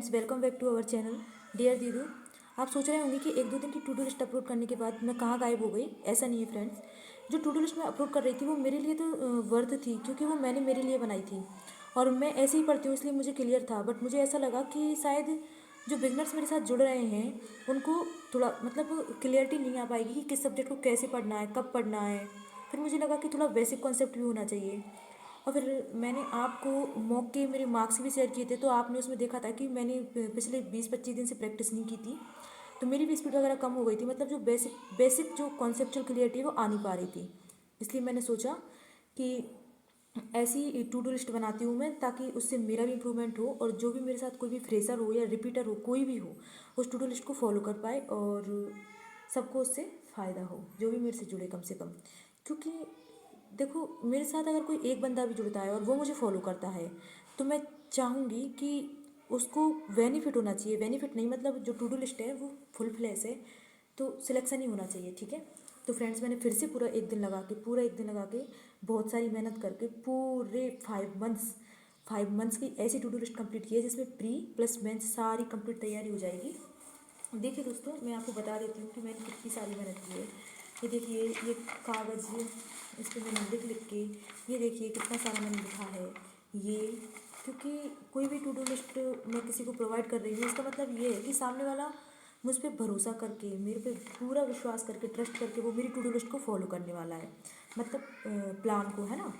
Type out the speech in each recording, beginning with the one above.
Friends, welcome back to our channel dear दीदू। आप सोच रहे होंगे कि एक दो दिन की टू डू लिस्ट अपलोड करने के बाद मैं कहाँ गायब हो गई। ऐसा नहीं है फ्रेंड्स, जो टू डू लिस्ट मैं अपलोड कर रही थी वो मेरे लिए तो वर्थ थी, क्योंकि वो मैंने मेरे लिए बनाई थी और मैं ऐसे ही पढ़ती हूँ इसलिए मुझे क्लियर था। बट मुझे ऐसा लगा कि शायद जो बिगनर्स मेरे साथ जुड़ रहे हैं उनको थोड़ा मतलब क्लियरिटी नहीं आ पाएगी कि किस सब्जेक्ट को कैसे पढ़ना है, कब पढ़ना है। फिर मुझे लगा कि थोड़ा बेसिक कॉन्सेप्ट भी होना चाहिए। और फिर मैंने आपको मॉक के मेरे मार्क्स भी शेयर किए थे, तो आपने उसमें देखा था कि मैंने पिछले 20-25 दिन से प्रैक्टिस नहीं की थी, तो मेरी भी स्पीड वगैरह कम हो गई थी। मतलब जो बेसिक बेसिक जो कॉन्सेप्चुअल क्लियरिटी है वो आ नहीं पा रही थी। इसलिए मैंने सोचा कि ऐसी टू डू लिस्ट बनाती हूँ मैं, ताकि उससे मेरा भी इम्प्रूवमेंट हो और जो भी मेरे साथ कोई भी फ्रेशर हो या रिपीटर हो, कोई भी हो, उस टू डू लिस्ट को फॉलो कर पाए और सबको उससे फ़ायदा हो, जो भी मेरे से जुड़े कम से कम। क्योंकि देखो, मेरे साथ अगर कोई एक बंदा भी जुड़ता है और वो मुझे फॉलो करता है, तो मैं चाहूँगी कि उसको बेनिफिट होना चाहिए। बेनिफिट नहीं मतलब जो टू डू लिस्ट है वो फुल फ्लैश है, तो सिलेक्शन ही होना चाहिए, ठीक है। तो फ्रेंड्स, मैंने फिर से पूरा एक दिन लगा के बहुत सारी मेहनत करके पूरे 5 मंथ्स की ऐसी टू डू लिस्ट कंप्लीट की है, जिसमें प्री प्लस मेंस सारी कंप्लीट तैयारी हो जाएगी। देखिए दोस्तों, मैं आपको बता देती हूँ कि मैंने कितनी सारी मेहनत की है। ये देखिए, ये कागज़, इस पर मैंने लिख के, ये देखिए कितना सारा मैंने लिखा है ये। क्योंकि कोई भी टू डू लिस्ट मैं किसी को प्रोवाइड कर रही हूँ, इसका मतलब ये है कि सामने वाला मुझ पर भरोसा करके, मेरे पे पूरा विश्वास करके, ट्रस्ट करके वो मेरी टू डू लिस्ट को फॉलो करने वाला है, मतलब प्लान को, है ना।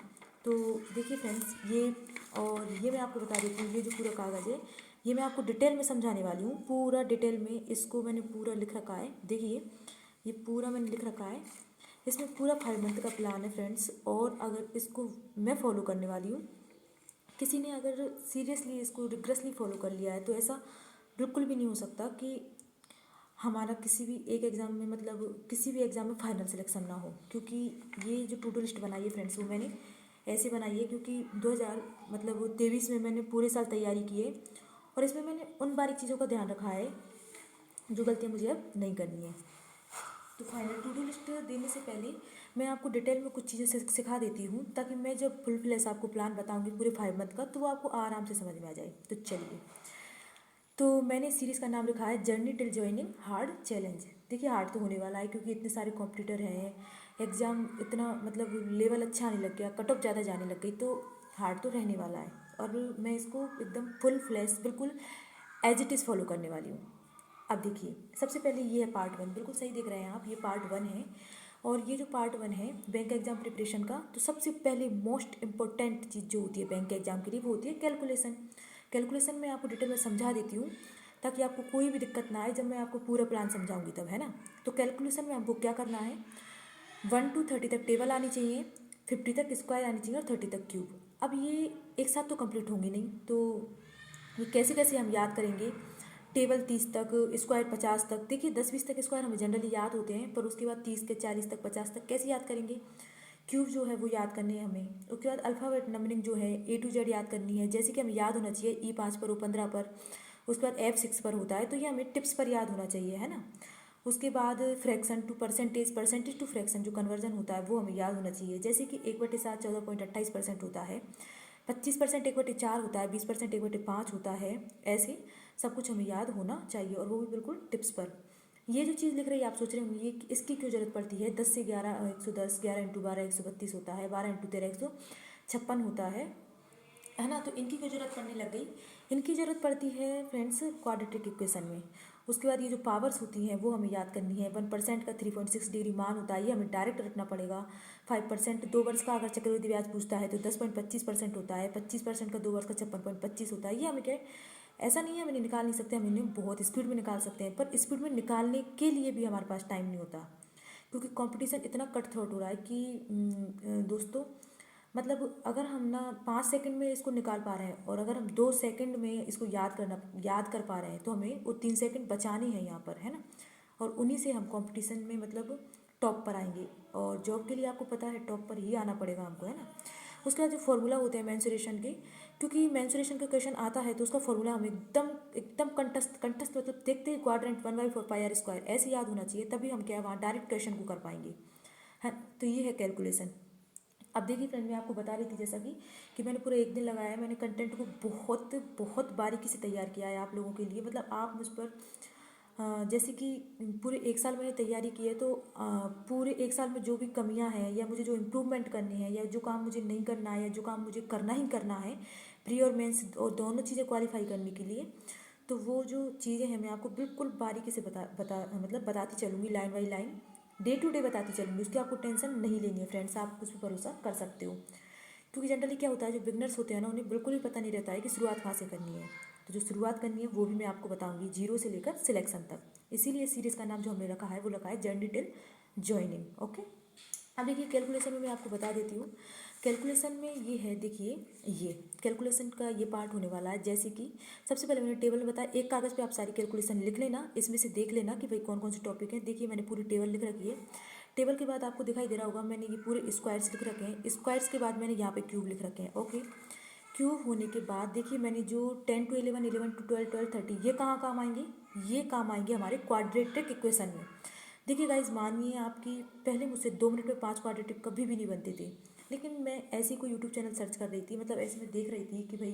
तो देखिए फ्रेंड्स, ये और ये मैं आपको बता देती हूँ, ये जो पूरा कागज़ है ये मैं आपको डिटेल में समझाने वाली हूँ। पूरा डिटेल में इसको मैंने पूरा लिख रखा है। देखिए, ये पूरा मैंने लिख रखा है। इसमें पूरा 5 मंथ का प्लान है फ्रेंड्स, और अगर इसको मैं फॉलो करने वाली हूँ, किसी ने अगर सीरियसली इसको रिग्रेसली फॉलो कर लिया है, तो ऐसा बिल्कुल भी नहीं हो सकता कि हमारा किसी भी एक एग्ज़ाम में, मतलब किसी भी एग्ज़ाम में फाइनल सिलेक्शन ना हो। क्योंकि ये जो टू डू लिस्ट बनाई है फ्रेंड्स, वो मैंने ऐसे बनाई है क्योंकि 2023 में मैंने पूरे साल तैयारी की है, और इसमें मैंने उन बारीक चीज़ों का ध्यान रखा है जो गलतियाँ मुझे अब नहीं करनी है। तो फाइनल टू डू लिस्ट देने से पहले मैं आपको डिटेल में कुछ चीज़ें सिखा देती हूँ, ताकि मैं जब फुल फ्लैश आपको प्लान बताऊँगी पूरे 5 मंथ का, तो वो आपको आराम से समझ में आ जाए। तो चलिए, तो मैंने इस सीरीज़ का नाम रखा है journey till joining hard challenge. देखिए, हार्ड तो होने वाला है क्योंकि इतने सारे कॉम्पिटिटर हैं, एग्ज़ाम इतना मतलब लेवल अच्छा आने लग गया, कट ऑफ ज़्यादा जाने लग गई, तो हार्ड तो रहने वाला है। और मैं इसको एकदम फुल फ्लैश बिल्कुल एज इट इज़ फॉलो करने वाली हूँ। अब देखिए, सबसे पहले ये है पार्ट 1, बिल्कुल सही देख रहे हैं आप, ये पार्ट 1 है। और ये जो पार्ट 1 है बैंक एग्जाम प्रिपरेशन का, तो सबसे पहले मोस्ट इंपॉर्टेंट चीज़ जो होती है बैंक एग्जाम के लिए, वो होती है कैलकुलेशन। कैलकुलेशन मैं आपको डिटेल में समझा देती हूँ, ताकि आपको कोई भी दिक्कत ना आए जब मैं आपको पूरा प्लान समझाऊंगी तब, है ना। तो कैलकुलेशन में हमको क्या करना है, 1 to 30 तक टेबल आनी चाहिए, 50 तक स्क्वायर आनी चाहिए और 30 तक क्यूब। अब ये एक साथ तो कंप्लीट होंगी नहीं, तो ये कैसे कैसे हम याद करेंगे। टेबल 30 तक, स्क्वायर 50 तक। देखिए, 10-20 तक स्क्वायर हमें जनरली याद होते हैं, पर उसके बाद 30 के 40 तक, 50 तक कैसे याद करेंगे। क्यूब जो है वो याद करने हैं हमें। उसके बाद अल्फ़ाबेट नंबरिंग जो है A to Z याद करनी है, जैसे कि हमें याद होना चाहिए E5 पर, O15 पर। उसके बाद F6 पर होता है, तो ये हमें टिप्स पर याद होना चाहिए, है ना। उसके बाद fraction to percentage, percentage to fraction जो कन्वर्जन होता है वो हमें याद होना चाहिए, जैसे कि 1/7 14.28% होता है, 25% 1/4 होता है, 20% 1/5 होता है। ऐसे सब कुछ हमें याद होना चाहिए, और वो भी बिल्कुल टिप्स पर। ये जो चीज़ लिख रही है, आप सोच रहे होंगे ये इसकी क्यों जरूरत पड़ती है। 10 से 11 110, 11 × 12 132 होता है, 12 × 13 156 होता है ना। तो इनकी क्यों जरूरत पड़ने लग गई। इनकी ज़रूरत पड़ती है फ्रेंड्स क्वाड्रेटिक इक्वेशन में। उसके बाद ये जो पावर्स होती हैं वो हमें याद करनी है। 1% का 3.6 डिग्री मान होता है, ये हमें डायरेक्ट रखना पड़ेगा। 5% 2 वर्ष का अगर चक्रवृद्धि ब्याज पूछता है तो 10.25% होता है। 25% का 2 वर्ष का 56.25 होता है। ये हमें क्या, ऐसा नहीं है हमें निकाल नहीं सकते, हम इन्हें बहुत स्पीड में निकाल सकते हैं, पर स्पीड में निकालने के लिए भी हमारे पास टाइम नहीं होता, क्योंकि कंपटीशन इतना कट थ्रोट हो रहा है कि दोस्तों, मतलब अगर हम ना 5 सेकंड में इसको निकाल पा रहे हैं, और अगर हम 2 सेकंड में इसको याद कर पा रहे हैं, तो हमें वो 3 सेकंड बचाने हैं यहाँ पर, है ना। और उन्हीं से हम कंपटीशन में मतलब टॉप पर आएंगे, और जॉब के लिए आपको पता है टॉप पर ही आना पड़ेगा हमको, है ना। उसके बाद जो फॉर्मूला होते हैं मेंसुरेशन के, क्योंकि मेंसुरेशन का क्वेश्चन आता है तो उसका फॉर्मूला हमें एकदम एकदम कंटस्ट मतलब देखते ही क्वाड्रेंट 1/4 πr² ऐसे याद होना चाहिए, तभी हम क्या वहाँ डायरेक्ट क्वेश्चन को कर पाएंगे, है। तो ये है कैलकुलेशन। अब देखिए फ्रेंड, मैं आपको बता रही थी जैसा कि मैंने पूरा एक दिन लगाया है। मैंने कंटेंट को बहुत बहुत बारीकी से तैयार किया है आप लोगों के लिए। मतलब आप मुझ पर जैसे कि पूरे एक साल मैंने तैयारी की है, तो पूरे एक साल में जो भी कमियां हैं या मुझे जो इम्प्रूवमेंट करनी है या जो काम मुझे नहीं करना है या जो काम मुझे करना ही करना है प्री और मेंस और दोनों चीज़ें क्वालिफाई करने के लिए, तो वो जो चीज़ें हैं मैं आपको बिल्कुल बारीकी से मतलब बताती चलूँगी, line by line, day to day बताती चलूँगी। उसकी आपको टेंशन नहीं लेनी है फ्रेंड्स, आप उस पर भरोसा कर सकते हो। क्योंकि जनरली क्या होता है, जो बिगनर्स होते हैं ना, उन्हें बिल्कुल भी पता नहीं रहता है कि शुरुआत कहाँ से करनी है। तो जो शुरुआत करनी है वो भी मैं आपको बताऊंगी, जीरो से लेकर सिलेक्शन तक। इसीलिए सीरीज़ का नाम जो हमने रखा है वो रखा है जर्नी टिल ज्वाइनिंग। ओके, अब देखिए कैलकुलेशन में मैं आपको बता देती हूँ। कैलकुलेशन में ये है, देखिए ये कैलकुलेशन का ये पार्ट होने वाला है। जैसे कि सबसे पहले मैंने टेबल बताया, एक कागज़ पे आप सारी कैलकुलेशन लिख लेना, इसमें से देख लेना कि भाई कौन कौन से टॉपिक हैं। देखिए मैंने पूरी टेबल लिख रखी है। टेबल के बाद आपको दिखाई दे रहा होगा मैंने ये पूरे स्क्वायर्स लिख रखे हैं। स्क्वायर्स के बाद मैंने यहाँ पे क्यूब लिख रखे हैं। ओके, क्यूब होने के बाद देखिए मैंने जो 10 to 11, 11 to 12, 12 30, ये कहाँ काम आएंगे, ये काम आएंगे हमारे क्वाड्रेटिक इक्वेशन में। देखिए गाइज, मानिए आपकी पहले मुझसे 2 मिनट में 5 क्वाड्रेटिक कभी भी नहीं बनते थे, लेकिन मैं ऐसे कोई यूट्यूब चैनल सर्च कर रही थी, मतलब ऐसे मैं देख रही थी कि भाई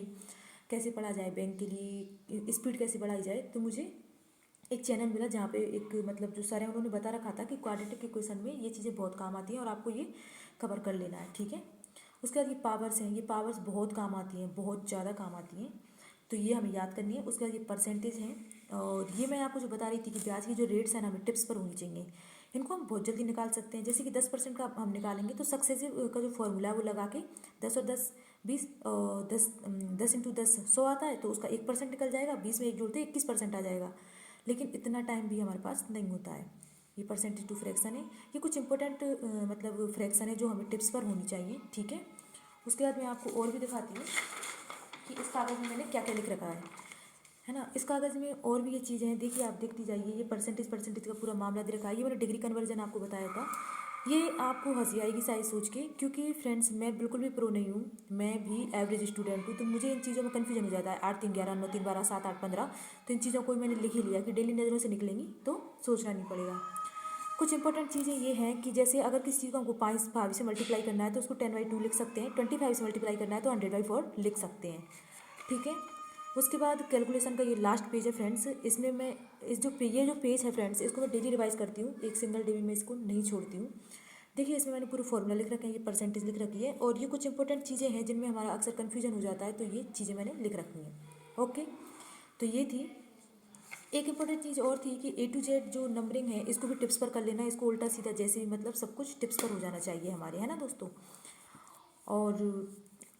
कैसे पढ़ा जाए बैंक के लिए, स्पीड कैसे बढ़ाई जाए। तो मुझे एक चैनल मिला जहाँ पे एक मतलब जो सर है उन्होंने बता रखा था कि क्वाड्रेटिक इक्वेशन में ये चीज़ें बहुत काम आती हैं और आपको ये कवर कर लेना है, ठीक है। उसके बाद ये पावर्स हैं, ये पावर्स बहुत काम आती हैं, बहुत ज़्यादा काम आती हैं, तो ये हमें याद करनी है। उसके बाद ये परसेंटेज हैं, और ये मैं आपको जो बता रही थी कि ब्याज की जो रेट्स हैं ना हमें टिप्स पर होनी चाहिए, इनको हम बहुत जल्दी निकाल सकते हैं। जैसे कि 10% का हम निकालेंगे तो सक्सेसिव का जो फॉर्मूला है वो लगा के 10 और 10 20, 10 इंटू 10 100 आता है, तो उसका 1% निकल जाएगा, 20 में एक जोड़ते 21% आ जाएगा। लेकिन इतना टाइम भी हमारे पास नहीं होता है। ये परसेंटेज टू फ्रैक्शन है, ये कुछ इंपॉर्टेंट मतलब फ्रैक्शन है जो हमें टिप्स पर होनी चाहिए, ठीक है। उसके बाद मैं आपको और भी दिखाती हूँ कि इस कागज़ में मैंने क्या क्या लिख रखा है ना। इस कागज़ में और भी ये चीज़ें हैं, देखिए आप देखती जाइए। ये परसेंटेज का पूरा मामला दे रखा है। ये मैंने डिग्री कन्वर्जन आपको बताया था। ये आपको हंसी आएगी शायद सोच के, क्योंकि फ्रेंड्स मैं बिल्कुल भी प्रो नहीं हूँ, मैं भी एवरेज स्टूडेंट हूँ, तो मुझे इन चीज़ों में कन्फ्यूजन हो जाता है। 8 3 11 9 3 12 7 8 15, तो इन चीज़ों को मैंने लिख ही लिया कि डेली नज़रों से निकलेंगी तो सोचना नहीं पड़ेगा। कुछ इंपॉर्टेंट चीज़ें ये हैं कि जैसे अगर किसी चीज़ को हमको 5 से मल्टीप्लाई करना है तो उसको 10/2 लिख सकते हैं, 25 से मल्टीप्लाई करना है तो 100/4 लिख सकते हैं, ठीक है। उसके बाद कैलकुलेशन का ये लास्ट पेज है फ्रेंड्स। इसमें मैं ये जो पेज है फ्रेंड्स, इसको मैं डेली रिवाइज करती हूँ, एक सिंगल डे में मैं इसको नहीं छोड़ती हूँ। देखिए इसमें मैंने पूरे फॉर्मूला लिख रखे हैं, ये परसेंटेज लिख रखी है, और ये कुछ इंपॉर्टेंट चीज़ें हैं जिनमें हमारा अक्सर कन्फ्यूजन हो जाता है, तो ये चीज़ें मैंने लिख रखी हैं। ओके, तो ये थी। एक इंपॉर्टेंट चीज़ और थी कि A to Z जो नंबरिंग है इसको भी टिप्स पर कर लेना, इसको उल्टा सीधा जैसे मतलब सब कुछ टिप्स पर हो जाना चाहिए हमारे, है ना दोस्तों। और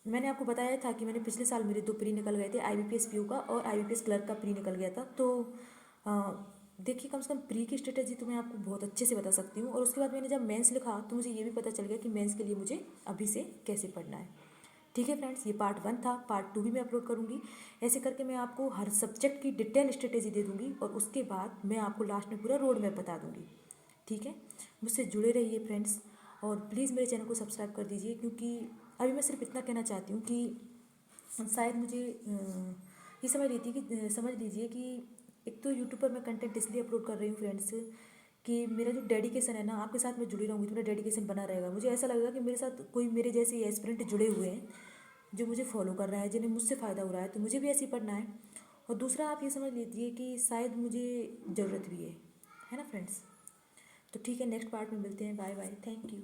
मैंने आपको बताया था कि मैंने पिछले साल मेरे 2 प्री निकल गए थे, IBPS PO का और IBPS क्लर्क का प्री निकल गया था। तो देखिए कम से कम प्री की स्ट्रेटेजी तो मैं आपको बहुत अच्छे से बता सकती हूँ। और उसके बाद मैंने जब मेंस लिखा तो मुझे ये भी पता चल गया कि मेंस के लिए मुझे अभी से कैसे पढ़ना है, ठीक है फ्रेंड्स। ये पार्ट 1 था, पार्ट 2 भी मैं अपलोड करूँगी। ऐसे करके मैं आपको हर सब्जेक्ट की डिटेल स्ट्रेटेजी दे दूँगी, और उसके बाद मैं आपको लास्ट में पूरा रोड मैप बता दूँगी, ठीक है। मुझसे जुड़े रहिए फ्रेंड्स, और प्लीज़ मेरे चैनल को सब्सक्राइब कर दीजिए, क्योंकि अभी मैं सिर्फ इतना कहना चाहती हूँ कि शायद मुझे ये समझ रही थी कि समझ लीजिए कि एक तो यूट्यूब पर मैं कंटेंट इसलिए अपलोड कर रही हूँ फ्रेंड्स कि मेरा जो डेडिकेशन है ना, आपके साथ मैं जुड़ी रहूँगी तो मेरा डेडिकेशन बना रहेगा। मुझे ऐसा लगेगा कि मेरे साथ कोई मेरे जैसे एस्पिरेंट जुड़े हुए हैं जो मुझे फॉलो कर रहा है, जिन्हें मुझसे फ़ायदा हो रहा है, तो मुझे भी ऐसे ही पढ़ना है। और दूसरा आप ये समझ लीजिए कि शायद मुझे ज़रूरत भी है ना फ्रेंड्स। तो ठीक है, नेक्स्ट पार्ट में मिलते हैं। Bye bye, thank you.